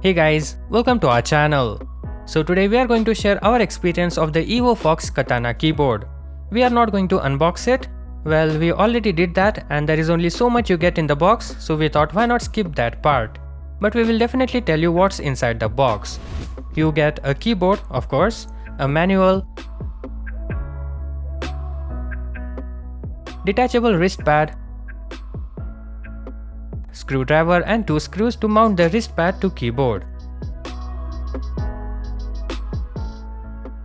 Hey guys, welcome to our channel. So today we are going to share our experience of the Evo Fox Katana keyboard. We are not going to unbox it. Well, we already did that and there is only so much you get in the box, so we thought why not skip that part. But we will definitely tell you what's inside the box. You get a keyboard, of course, a manual, detachable wrist pad, screwdriver and 2 screws to mount the wrist pad to keyboard.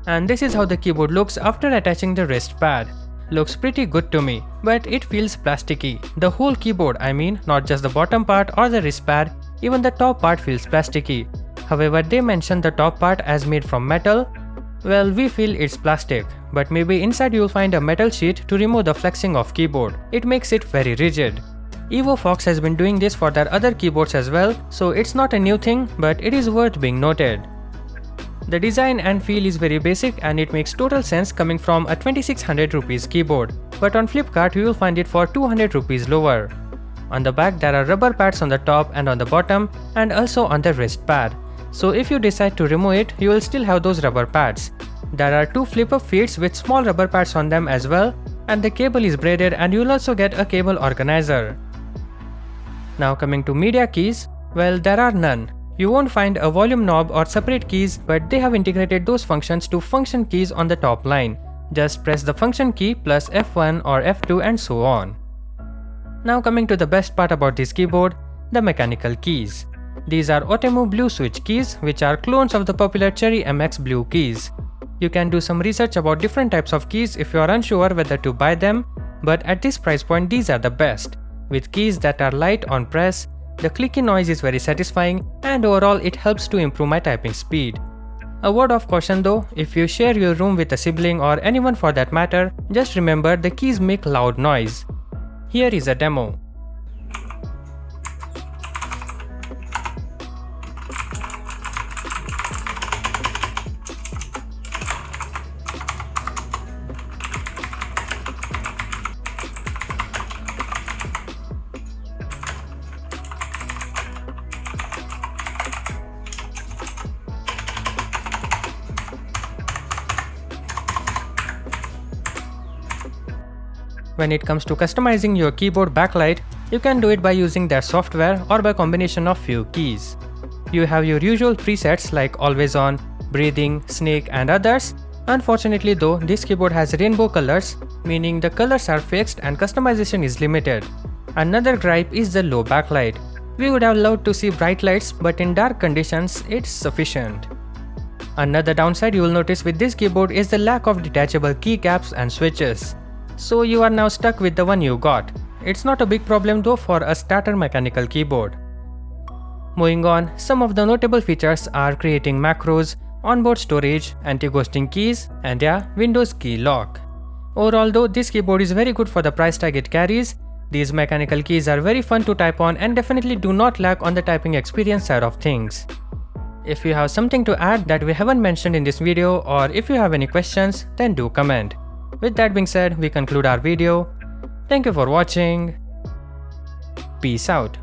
And this is how the keyboard looks after attaching the wrist pad. Looks pretty good to me, but it feels plasticky. The whole keyboard, I mean, not just the bottom part or the wrist pad, even the top part feels plasticky. However, they mention the top part as made from metal. Well, we feel it's plastic, but maybe inside you'll find a metal sheet to remove the flexing of keyboard. It makes it very rigid. Evo Fox has been doing this for their other keyboards as well, so it's not a new thing, but it is worth being noted. The design and feel is very basic and it makes total sense coming from a 2600 rupees keyboard, but on Flipkart you will find it for 200 rupees lower. On the back there are rubber pads on the top and on the bottom, and also on the wrist pad. So if you decide to remove it, you will still have those rubber pads. There are 2 flip-up feet with small rubber pads on them as well, and the cable is braided and you will also get a cable organizer. Now coming to media keys, well, there are none. You won't find a volume knob or separate keys, but they have integrated those functions to function keys on the top line. Just press the function key plus F1 or F2 and so on. Now coming to the best part about this keyboard, the mechanical keys. These are Otemu blue switch keys, which are clones of the popular Cherry MX blue keys. You can do some research about different types of keys if you are unsure whether to buy them, but at this price point these are the best. With keys that are light on press, the clicky noise is very satisfying and overall it helps to improve my typing speed. A word of caution though, if you share your room with a sibling or anyone for that matter, just remember the keys make loud noise. Here is a demo. When it comes to customizing your keyboard backlight, you can do it by using their software or by combination of few keys. You have your usual presets like always on, breathing, snake and others. Unfortunately though, this keyboard has rainbow colors, meaning the colors are fixed and customization is limited. Another gripe is the low backlight. We would have loved to see bright lights, but in dark conditions it's sufficient. Another downside you will notice with this keyboard is the lack of detachable keycaps and switches. So you are now stuck with the one you got. It's not a big problem though for a starter mechanical keyboard. Moving on, some of the notable features are creating macros, onboard storage, anti-ghosting keys, and Windows key lock. Overall though, this keyboard is very good for the price tag it carries. These mechanical keys are very fun to type on and definitely do not lack on the typing experience side of things. If you have something to add that we haven't mentioned in this video, or if you have any questions, then do comment. With that being said, we conclude our video. Thank you for watching. Peace out.